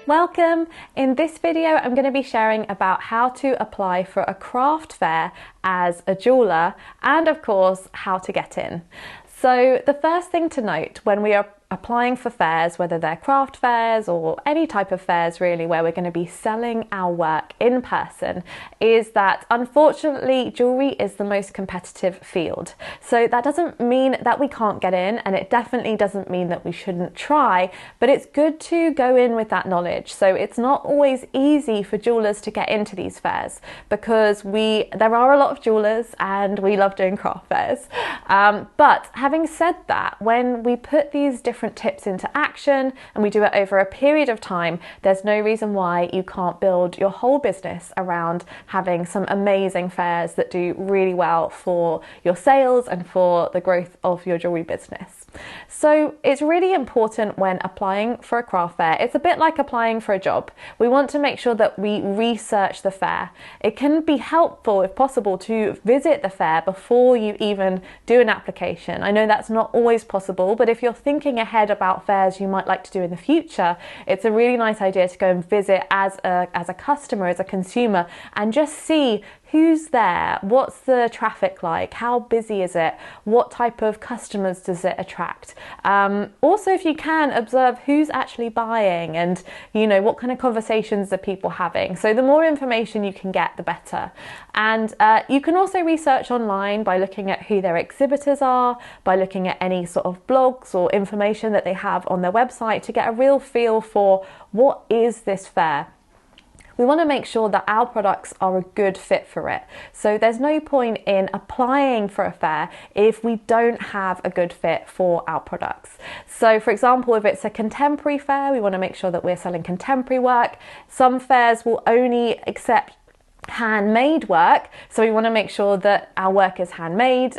Welcome! In this video I'm going to be sharing about how to apply for a craft fair as a jeweller and of course how to get in. So the first thing to note when we are applying for fairs, whether they're craft fairs or any type of fairs really where we're going to be selling our work in person, is that unfortunately jewellery is the most competitive field. So that doesn't mean that we can't get in, and it definitely doesn't mean that we shouldn't try, but it's good to go in with that knowledge. So it's not always easy for jewellers to get into these fairs because there are a lot of jewellers and we love doing craft fairs. But having said that, when we put these different tips into action and we do it over a period of time, there's no reason why you can't build your whole business around having some amazing fairs that do really well for your sales and for the growth of your jewelry business. So it's really important when applying for a craft fair. It's a bit like applying for a job. We want to make sure that we research the fair. It can be helpful, if possible, to visit the fair before you even do an application. I know that's not always possible, but if you're thinking ahead about fairs you might like to do in the future, it's a really nice idea to go and visit as a customer, as a consumer, and just see who's there, what's the traffic like, how busy is it, what type of customers does it attract. Also, if you can, observe who's actually buying and what kind of conversations are people having. So the more information you can get, the better. And you can also research online by looking at who their exhibitors are, by looking at any sort of blogs or information that they have on their website to get a real feel for what is this fair. We want to make sure that our products are a good fit for it. So there's no point in applying for a fair if we don't have a good fit for our products. So for example, if it's a contemporary fair, we want to make sure that we're selling contemporary work. Some fairs will only accept handmade work, so we want to make sure that our work is handmade.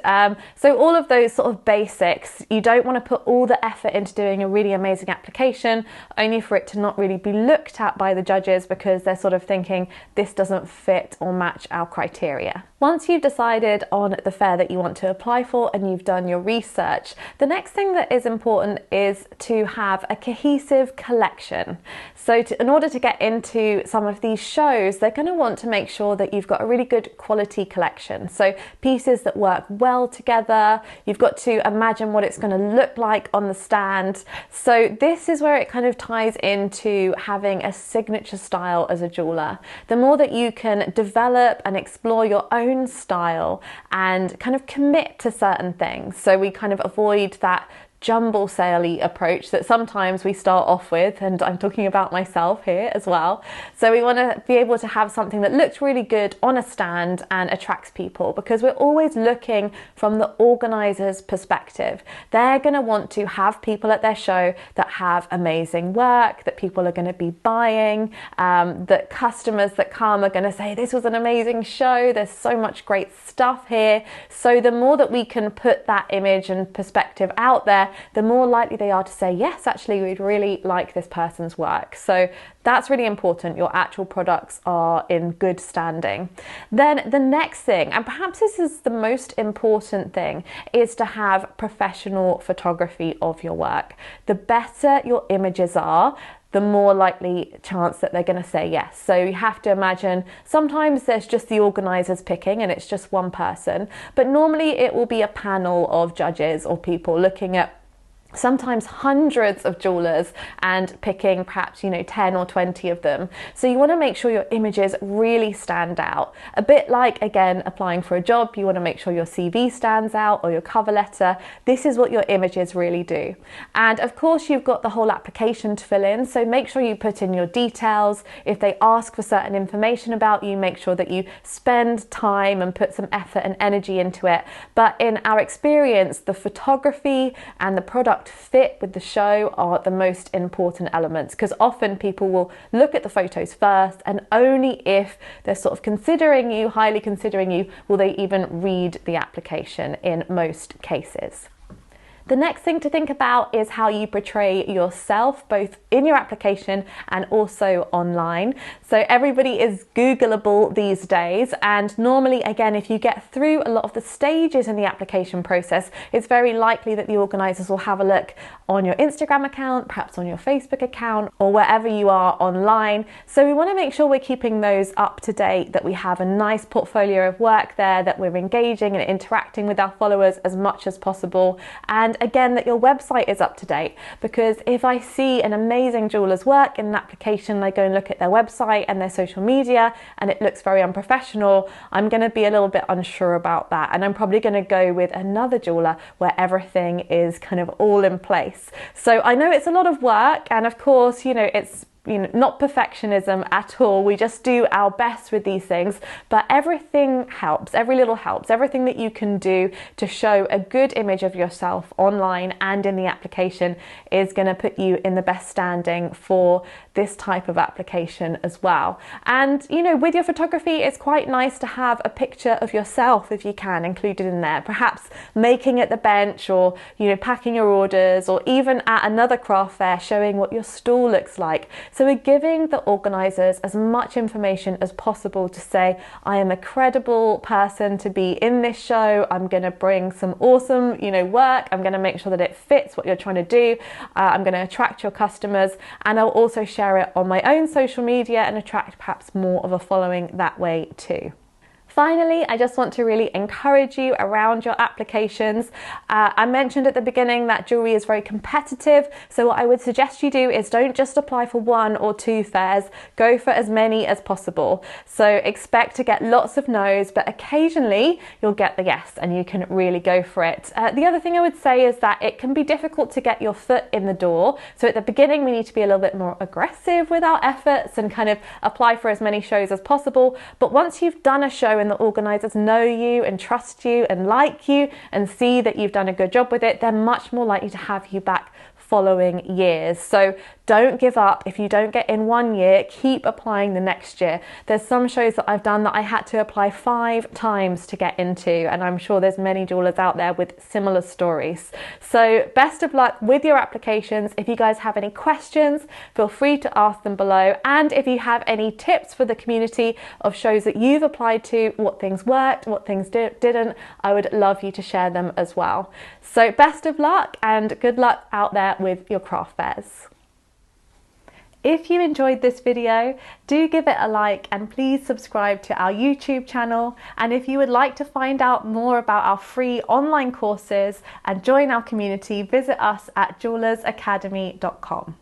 So all of those sort of basics, you don't want to put all the effort into doing a really amazing application only for it to not really be looked at by the judges because they're sort of thinking this doesn't fit or match our criteria. Once you've decided on the fair that you want to apply for and you've done your research, the next thing that is important is to have a cohesive collection. So in order to get into some of these shows, they're going to want to make sure that you've got a really good quality collection. So pieces that work well together, you've got to imagine what it's going to look like on the stand. So this is where it kind of ties into having a signature style as a jeweler. The more that you can develop and explore your own style and kind of commit to certain things, so we kind of avoid that jumble sale-y approach that sometimes we start off with, and I'm talking about myself here as well. So we want to be able to have something that looks really good on a stand and attracts people, because we're always looking from the organizer's perspective. They're going to want to have people at their show that have amazing work, that people are going to be buying, that customers that come are going to say, this was an amazing show, there's so much great stuff here. So the more that we can put that image and perspective out there, the more likely they are to say, yes, actually, we'd really like this person's work. So that's really important. Your actual products are in good standing. Then the next thing, and perhaps this is the most important thing, is to have professional photography of your work. The better your images are, the more likely chance that they're going to say yes. So you have to imagine sometimes there's just the organisers picking and it's just one person, but normally it will be a panel of judges or people looking at sometimes hundreds of jewelers and picking perhaps 10 or 20 of them. So you want to make sure your images really stand out. A bit like, again, applying for a job, you want to make sure your CV stands out or your cover letter. This is what your images really do. And of course you've got the whole application to fill in, so make sure you put in your details. If they ask for certain information about you, make sure that you spend time and put some effort and energy into it. But in our experience, the photography and the product fit with the show are the most important elements, because often people will look at the photos first, and only if they're sort of considering you, highly considering you, will they even read the application in most cases. The next thing to think about is how you portray yourself, both in your application and also online. So everybody is Googleable these days, and normally, again, if you get through a lot of the stages in the application process, it's very likely that the organisers will have a look on your Instagram account, perhaps on your Facebook account, or wherever you are online. So we want to make sure we're keeping those up to date, that we have a nice portfolio of work there, that we're engaging and interacting with our followers as much as possible, and again, that your website is up to date, because if I see an amazing jeweler's work in an application, I go and look at their website and their social media and it looks very unprofessional, I'm going to be a little bit unsure about that, and I'm probably going to go with another jeweler where everything is kind of all in place. So I know it's a lot of work, and of course, it's not perfectionism at all. We just do our best with these things, but everything helps, every little helps. Everything that you can do to show a good image of yourself online and in the application is going to put you in the best standing for this type of application as well. And with your photography, it's quite nice to have a picture of yourself, if you can, included in there, perhaps making at the bench, or packing your orders, or even at another craft fair showing what your stall looks like. So we're giving the organisers as much information as possible to say, I am a credible person to be in this show. I'm going to bring some awesome, work. I'm going to make sure that it fits what you're trying to do. I'm going to attract your customers, and I'll also share it on my own social media and attract perhaps more of a following that way too. Finally, I just want to really encourage you around your applications. I mentioned at the beginning that jewellery is very competitive, so what I would suggest you do is don't just apply for 1 or 2 fairs, go for as many as possible. So expect to get lots of no's, but occasionally you'll get the yes, and you can really go for it. The other thing I would say is that it can be difficult to get your foot in the door, so at the beginning we need to be a little bit more aggressive with our efforts and kind of apply for as many shows as possible. But once you've done a show and the organisers know you and trust you and like you and see that you've done a good job with it, they're much more likely to have you back following years. So don't give up. If you don't get in 1 year, keep applying the next year. There's some shows that I've done that I had to apply 5 times to get into, and I'm sure there's many jewelers out there with similar stories. So best of luck with your applications. If you guys have any questions, feel free to ask them below. And if you have any tips for the community of shows that you've applied to, what things worked, what things didn't, I would love you to share them as well. So best of luck and good luck out there with your craft fairs. If you enjoyed this video, do give it a like, and please subscribe to our YouTube channel. And if you would like to find out more about our free online courses and join our community, visit us at jewellersacademy.com.